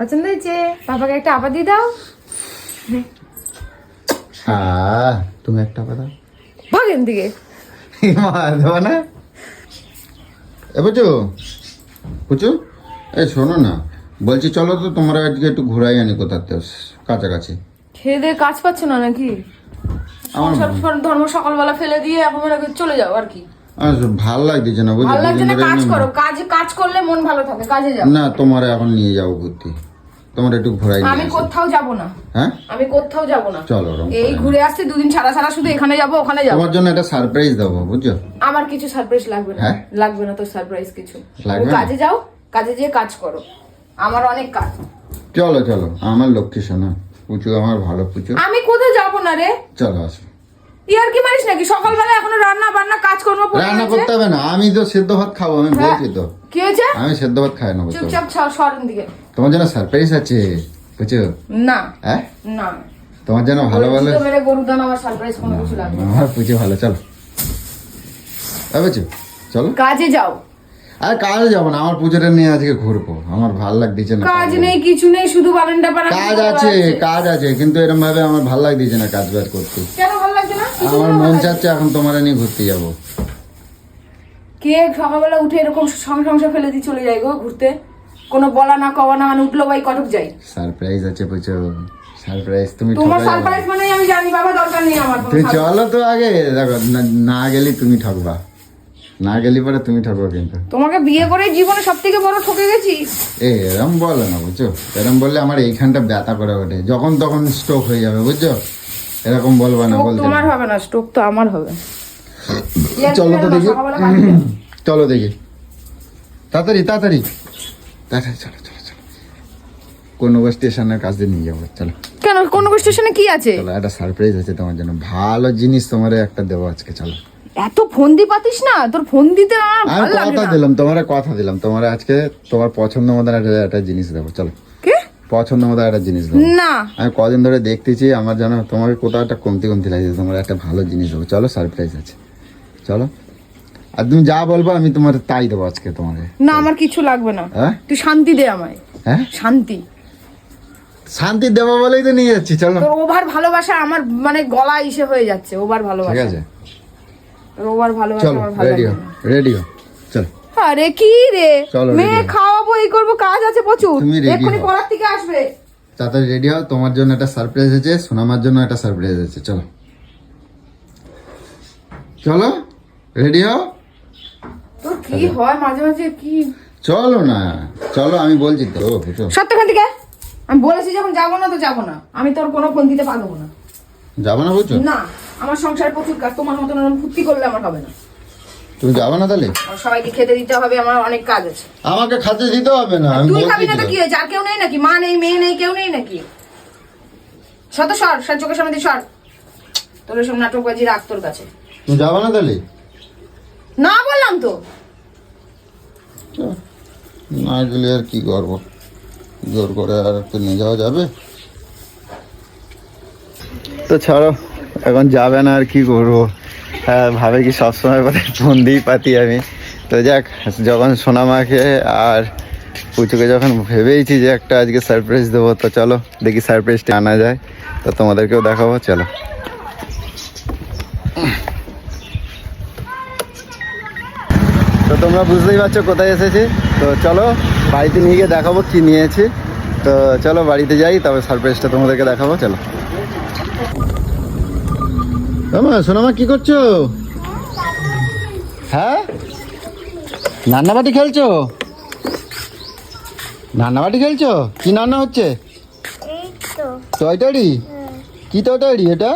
পছন্দ হয়েছে? পাপাকে একটা আপা দিয়ে দাও। তুমি একটা আপা দাও। ভাগেন দিকে দেবো না। বুঝু বুঝু, এই শোনো না, বলছি চলো তো তোমরা আজকে একটু ঘুরাই আনি কোথাতে কাছাকাছি। খেয়ে দিয়ে কাজ পাচ্ছ না নাকি? সংসার ধর্ম সকালবেলা ফেলে দিয়ে এখন চলে যাও আর কি। ভাল লাগতেছে না বুঝলি, ভালো লাগছে না, কাজ করো। কাজ করলে মন ভালো থাকে, কাজে যাও। না তোমার এখন নিয়ে যাবো ঘুরতে, তোমার একটু ঘুরাই। আমি কোথাও যাব না। হ্যাঁ আমি কোথাও যাব না। চলো এই ঘুরে আসছি দুদিন ছাড়া ছাড়া, শুধু এখানে যাব ওখানে যাব। তোমার জন্য একটা সারপ্রাইজ দেবো বুঝছো। আমার কিছু সারপ্রাইজ লাগবে না। হ্যাঁ? লাগবে না তোর সারপ্রাইজ কিছু। লাগবে না? কাজে যাও, কাজে যেয়ে কাজ করো। আমার অনেক কাজ। চলো চলো, আমার লক্ষ্মী শোনা পুচু, আমার ভালো পুচু। আমি কোথাও যাব না রে। চলো আসো। ইয়ার কি মারিস নাকি? সকালবেলা এখনো রান্না বান্না কাজ করবো। রান্না করতে হবে না, আমি তো সেদ্ধ ভাত খাবো, আমি বলছি তো। কি হয়েছে? আমি সেদ্ধ ভাত খাই না। চুপচাপ সরেন দিকে। তোমার জন্য সারপ্রাইজ আছে বুঝছো। না হ্যাঁ না, তোমার জন্য ভালো ভালো মেরে গরু দান, আমার সারপ্রাইজ কোনো কিছু লাগবে না। আমার পুচু ভালো। চলো বুঝছো, চলো কাজে যাও। আর কাজে যাবো না, আমার পুজোটা নিয়ে আজকে ঘুরবো, আমার ভাল লাগতেছে না। কাজ নেই কিছু নেই, শুধু বারান্দা বারান্দা। কাজ আছে কিন্তু এরকম ভাবে আমার ভাল লাগতেছে না কাজ বাজ করতে। কেন ভালো লাগছে না? আমার মন চাচ্ছে এখন তোমার নিয়ে ঘুরতে যাবো। কে সকালবেলা উঠে এরকম সংসার ফেলে দিয়ে চলে যায় গো ঘুরতে? কোনো বলা না কওয়া না, মানে উঠলো ভাই কটক যাই। সারপ্রাইজ আছে বুঝছো, সারপ্রাইজ। তুমি তোমার সারপ্রাইজ মানে আমি জানি বাবা, দরকার নেই আমার। তুমি চলো তো আগে, দেখো না গেলে তুমি ঠকবা, না গেলি পরে তুমি ঠকবা কিন্তু। তোমাকে বিয়ে করে জীবনে সবথেকে বড় ঠকে গেছি। এরম বলো না বুঝছো, এরম বললে আমার এইখানটা ব্যথা করে ওঠে, যখন তখন স্ট্রোক হয়ে যাবে বুঝছো, এরকম বলবা না। বলতে তোমার হবে না স্ট্রোক, তো আমার হবে। চলো তো দেখি, চলো দেখি, তাড়াতাড়ি তাড়াতাড়ি তাড়াতাড়ি, চলো চলো চলো, কোন স্টেশনের কাছে নিয়ে যাবো। চলো। কেন কোন স্টেশনে কি আছে? চলো, একটা সারপ্রাইজ আছে তোমার জন্য, ভালো জিনিস তোমার একটা দেবো আজকে। চলো। এত ফোন দি পাতিস না, তোর ফোন দিতে আমার আমি ভালো লাগে কথা না। দিলাম তোমার, কথা দিলাম তোমার, আজকে তোমার পছন্দ মতো একটা জিনিস দেবো। চলো। কে পছন্দ মতো একটা জিনিস দেবো। না, আমি কদিন ধরে দেখতেছি, আমার জানো তোমাকে কোথাও একটা কমতি কমতি লাগছে, তোমার একটা ভালো জিনিস দেবো। চলো, সারপ্রাইজ আছে, চলো। আর তুমি যা বলবো আমি তোমার তাই দেবো আজকে তোমাকে। না আমার কিছু লাগবে না। হ্যাঁ? তুই শান্তি দে আমায়। হ্যাঁ শান্তি। শান্তি দেবো বলেই তো নিয়ে যাচ্ছি। চলো। তোর ওভার ভালোবাসা আমার মানে গলা ইসে হয়ে যাচ্ছে। ওভার ভালোবাসা। ঠিক আছে, তোর ওভার ভালোবাসা চলো। আমার ভালো রেডি লাগে হো, না। রেডি হো, চলো। আরে কি রে, চলো, মেয়ে ready হও। খাওয়াবো, এই করবো, কাজ আছে প্রচুর। তুমি ready এক্ষুনি হও। পড়ার থেকে আসবে। তাড়াতাড়ি রেডি হও, তোমার জন্য একটা সারপ্রাইজ আছে, সোনামার জন্য একটা সারপ্রাইজ আছে। চলো চলো, রেডি হও। তোর কি হয় মাঝে মাঝে কি? চলো না, চলো, আমি বলছি তো বুঝছো। সত্যখান থেকে আমি বলেছি যখন যাবো না তো যাবো না। আমি তোর কোনো ফোন দিতে পারবো না। যাবো না বুঝছো। না, আমার সংসারে প্রচুর কাজ, তোমার মতন ওরকম ফুর্তি করলে আমার হবে না। তুমি যাবো না তাহলে? আমার সবাইকে খেতে দিতে হবে, আমার অনেক কাজ আছে। আমাকে খাতে দিতে হবে না, আমি তুই খাবি বলছি না তো তো। কি হয়েছে? আর কেউ নেই নাকি? মা নেই, মেয়ে নেই, কেউ নেই নাকি? শত সর চোখের সামনে দিয়ে সর। তোর এসব নাটকবাজি রাখ তোর কাছে। তুমি যাবো না তাহলে? না বললাম তো। না গেলে আর কি করবো, জোর করে আর তো নিয়ে যাওয়া যাবে। তো ছাড়ো, এখন যাবে না আর কি করবো। হ্যাঁ, ভাবে কি সবসময় কোথায় ফোন দিই পাতি আমি। তো যাক, যখন সোনামাকে আর পুচুকে যখন ভেবেইছি যে একটা আজকে সারপ্রাইজ দেবো, তো চলো দেখি সারপ্রাইজটা আনা যায়, তো তোমাদেরকেও দেখাবো। চলো। তো তোমরা বুঝতেই পারছো কোথায় এসেছি। তো চলো বাড়িতে নিয়ে গিয়ে দেখাবো কি নিয়েছি। তো চলো বাড়িতে যাই, তবে সারপ্রাইজটা তোমাদেরকে দেখাবো। চলো। সোনামা কি করছো? হ্যাঁ, রান্নাবাটি খেলছো? রান্নাবাটি খেলছো? কি রান্না হচ্ছে? এই তো তরকারি? কি তরকারি এটা?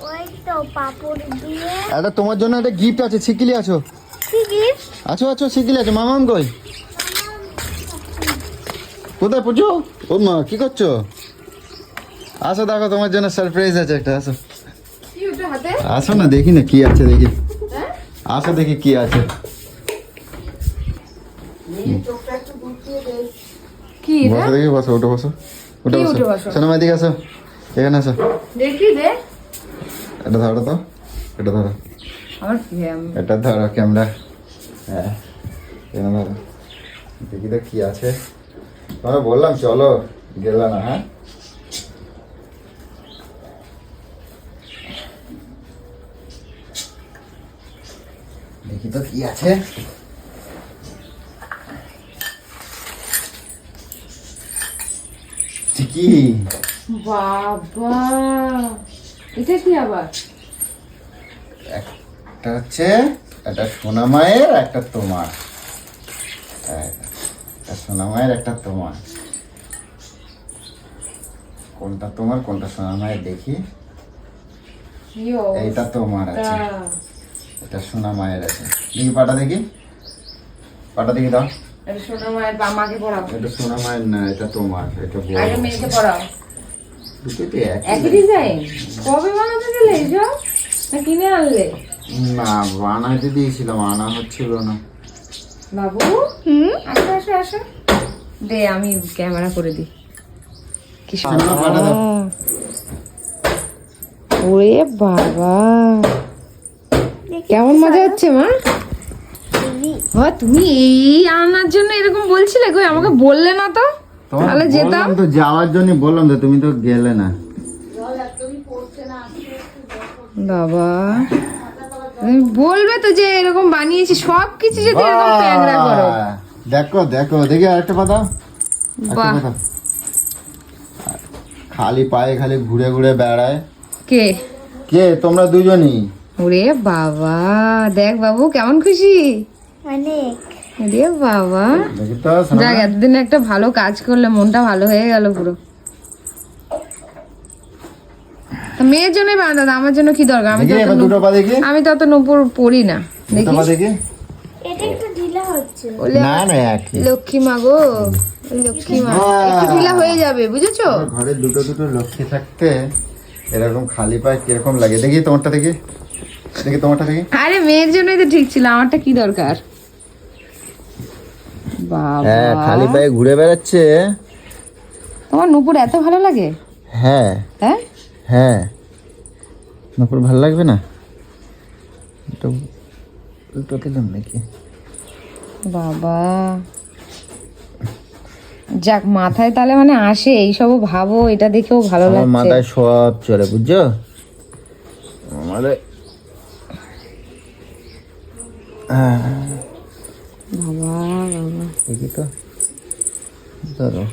ওই তো পাপড় দিয়ে। এটা তোমার জন্য একটা গিফট আছে, শিখিলি আছো? কি গিফট? আছো আছো, শিখিলি আছো। মামাম কই? কোথায় পুজো? ও মা, কি করছো? আসো, দেখো তোমার জন্য সারপ্রাইজ আছে একটা। আসো কি ওটা হাতে? আসো না, দেখি না কি আছে, দেখি। আসো দেখি কি আছে। কি রে? বসো দেখি, বসো, ওটা বসো, ওটা কি বসো। উঠে বসো? শোনো এদিকে আসো, এখানে আসো। দেখি দে। এটা ধরো তো, এটা ধরো, আমার এটা ধরো ক্যামেরা। হ্যাঁ, এখানে ধরো, দেখি তো কি আছে। তোমার বললাম চলো গেল না, হ্যাঁ দেখি তো কি আছে। কি বাবা, এটা কি আবার? একটা হচ্ছে একটা সোনা মায়ের, একটা তোমার। একটা সোনা মায়ের, একটা তোমার। কোনটা তোমার কোনটা সোনা মায়ের দেখি। এইটা তোমার আছে, এটা সোনা মায়ের আছে। দেখি পাটা দেখি, পাটা দেখি দাও। এটা সোনা মায়ের, বা মাকে পড়াও। এটা সোনা মায়ের না, এটা তোমার। এটা বড়। আগে মেয়েকে পড়াও। দুটোতে একই ডিজাইন। কবে বানাতে গেলে এসব? না কিনে আনলে? না, বানাইতে দিয়েছিলাম, আনা হচ্ছিল না। বাবু, আসো আসো আসো, দে আমি ক্যামেরা করে দিই। কি সুন্দর পাটা দাও। ওরে বাবা, কেমন মজা হচ্ছে মা? তুমি এই আনার জন্য এরকম বলছিলে গো, আমাকে বললে না তো, তাহলে যেতাম তো। যাওয়ার জন্য বললাম তো, তুমি তো গেলে না। বাবা, তুমি বলবে তো যে এরকম বানিয়েছি, সবকিছু যদি এরকম ট্যাংরা করো। দেখো দেখো দেখি আরেকটা পাতা। বাহ, খালি পায়ে খালি ঘুরে ঘুরে বেড়ায়। কে? কে? তোমরা দুজনই। ওরে বাবা, দেখ বাবু কেমন খুশি। অনেক। ওরে বাবা, দেখি তো শোনা যাক মা। এতদিন একটা ভালো কাজ করলে মনটা ভালো হয়ে গেল পুরো। তা মেয়ের জন্যই বানাতে দাদা, আমার জন্য কি দরকার? আমি তো দেখি অত এবার দুটো পা দেখি, আমি তো অত নূপুর পড়ি না। দুটো দেখি পা দেখি। এটা একটু ঢিলা হচ্ছে। ওলে না না একই। লক্ষ্মী মা গো, লক্ষ্মী মা, একটু ঢিলা হয়ে যাবে বুঝেছো? ঘরে দুটো দুটো লক্ষ্মী থাকতে এরকম খালি পায়ে কিরকম লাগে। দেখি তোমারটা দেখি, দেখি তোমারটা দেখি। আরে মেয়ের জন্যই তো ঠিক ছিল, আমারটা কি দরকার? হ্যাঁ, বাবা, খালি পায়ে ঘুরে বেড়াচ্ছে। তোমার নূপুর এত ভালো লাগে? হ্যাঁ হ্যাঁ, হ্যাঁ, নপুর ভালো লাগবে না? এটা উল্টো দিলাম নাকি? বাবা, যাক মাথায় তাহলে মানে আসে এইসবও ভাবো, এটা দেখেও ভালো আমার লাগছে। মাথায় সব চলে, বুঝছো? আমাদের বাবা বাবা, দেখি তো, ধরো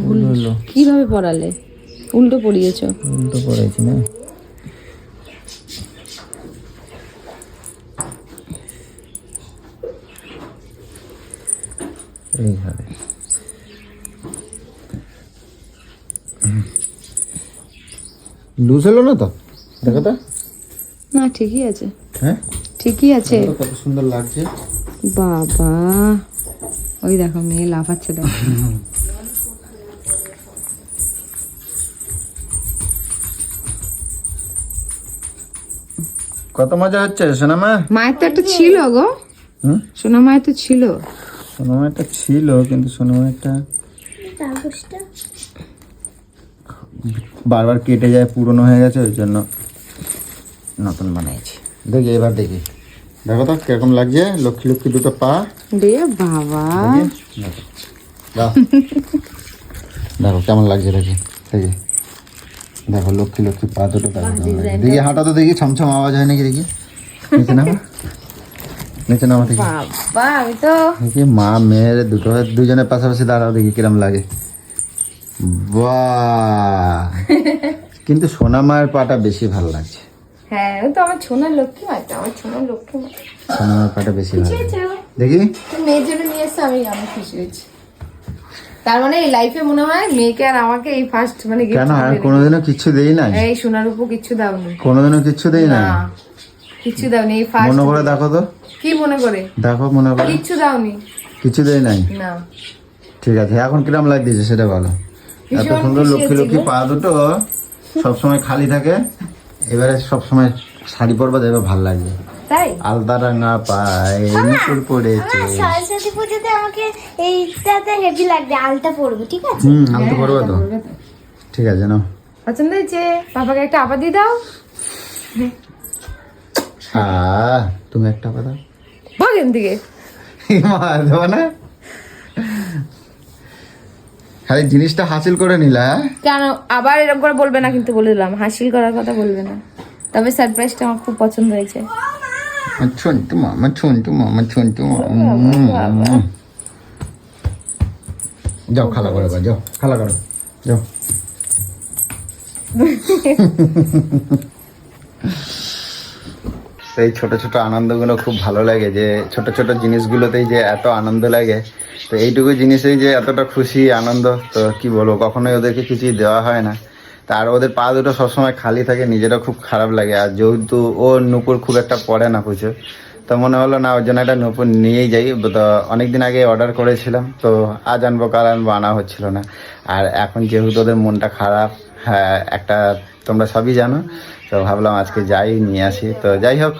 ভুল হলো, কিভাবে পড়ালে? উল্টো পড়িয়েছো। উল্টো পড়েছি না? এইভাবে লুজ হলো না তো? দেখো তো। না ঠিকই আছে, হ্যাঁ, ঠিকই আছে। দেখো তো কত সুন্দর লাগছে। বাবা, ওই দেখো মেয়ে লাফাচ্ছে, দেখো। কত মজা হচ্ছে সোনামা। মায়ের তো একটা ছিল গো, সোনা মায়ের তো ছিল। সোনামা একটা ছিল, কিন্তু সোনামা একটা কাগজটা বারবার কেটে যায়, পুরনো হয়ে গেছে, ওই জন্য নতুন বানিয়েছি। দেখি এবার দেখি, দেখো তো কিরকম লাগছে। লক্ষ্মী লক্ষ্মী দুটো পা। রে বাবা, দেখি, দেখো। দাও। দেখো কেমন লাগছে, দেখি দেখি, দেখো লক্ষ্মী লক্ষ্মী পা দুটো। দেখো কেমন লাগছে। দেখি হাঁটা তো দেখি, ছমছম আওয়াজ হয় নাকি দেখি। নিচে নামা, নিচে নামা দেখি। বাবা, আমি তো দেখি মা মেয়ের দুটো দুজনের পাশাপাশি দাঁড়াও, দেখি কিরম লাগে। বাহ, কিন্তু সোনা মায়ের পাটা বেশি ভালো লাগছে। হ্যাঁ, ওই তো আমার সোনার লক্ষ্মী মা, তো আমার সোনার লক্ষ্মী মা। সোনা মায়ের পাটা বেশি ভালো লাগছে। চলো, দেখি তুমি মেয়ের জন্য নিয়ে এসছো, আমি খুশি হয়েছি। তার মানে এই লাইফে মনে হয় মেয়েকে আর আমাকে এই ফার্স্ট মানে gift কেন, আর দিলে। কোনোদিনও কিচ্ছু দেই নাই? এই সোনার উপর কিচ্ছু দাওনি। কোনোদিনও কিচ্ছু দেই না? না, কিচ্ছু দাওনি, এই ফার্স্ট। মনে করে দেখো তো, কি মনে করে? দেখো মনে করে। কিচ্ছু দাওনি। কিছু দেই নাই? না, ঠিক আছে, এখন কিরম লাগতেছে সেটা বলো। এত ভীষণ সুন্দর খুশি লক্ষ্মী হয়েছি লক্ষ্মী গো। পা দুটো সবসময় খালি থাকে, এবারে সবসময় শাড়ি পরবা, দেখবে ভালো লাগবে। তাই আলতা রাঙা পায়ে নুপুর পড়েছে। সরস্বতী পুজোতে আমাকে এইটাতে হেভি লাগবে, আলতা পরবো, ঠিক আছে? আলতা পরবা তো? বলবে তো। ঠিক আছে নাও। পছন্দ হয়েছে? পাপাকে একটা আবার দিয়ে দাও। তুমি একটা কথা ভাগেন দিকে। দেবো না। খালি জিনিসটা হাসিল করে নিলা, হ্যাঁ? কেন আবার এরকম করে বলবে না, কিন্তু বলে দিলাম হাসিল করার কথা বলবে না। তবে সারপ্রাইজটা আমার খুব পছন্দ হয়েছে। ছোন্টু মামা, ছোন্টু মামা, ছোন্টু মামা। যাও খালা করো, যাও খালা করো, যাও। এই ছোট ছোট আনন্দগুলো খুব ভালো লাগে, যে ছোট ছোট জিনিসগুলোতেই যে এত আনন্দ লাগে। তো এইটুকু জিনিসেই যে এতটা খুশি আনন্দ, তো কি বলবো, কখনোই ওদেরকে কিছুই দেওয়া হয় না। আর ওদের পা দুটো সবসময় খালি থাকে, নিজেরও খুব খারাপ লাগে। আর যেহেতু ও নুপুর খুব একটা পড়ে না পুজো, তো মনে হলো না ওর জন্য একটা নুপুর নিয়েই যাই। তো অনেকদিন আগে অর্ডার করেছিলাম, তো আজ আনবো কাল আনবো, আনা হচ্ছিল না। আর এখন যেহেতু ওদের মনটা খারাপ, হ্যাঁ একটা তোমরা সবই জানো, তো ভাবলাম আজকে যাই নিয়ে আসি। তো যাই হোক,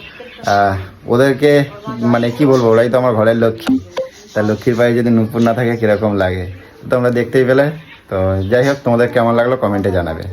ওদেরকে মানে কি বলবো, ওরাই তো আমার ঘরের লক্ষ্মী। তা লক্ষ্মীর পায়ে যদি নুপুর না থাকে কীরকম লাগে তোমরা দেখতেই পেলে। তো যাই হোক, তোমাদের কেমন লাগলো কমেন্টে জানাবে।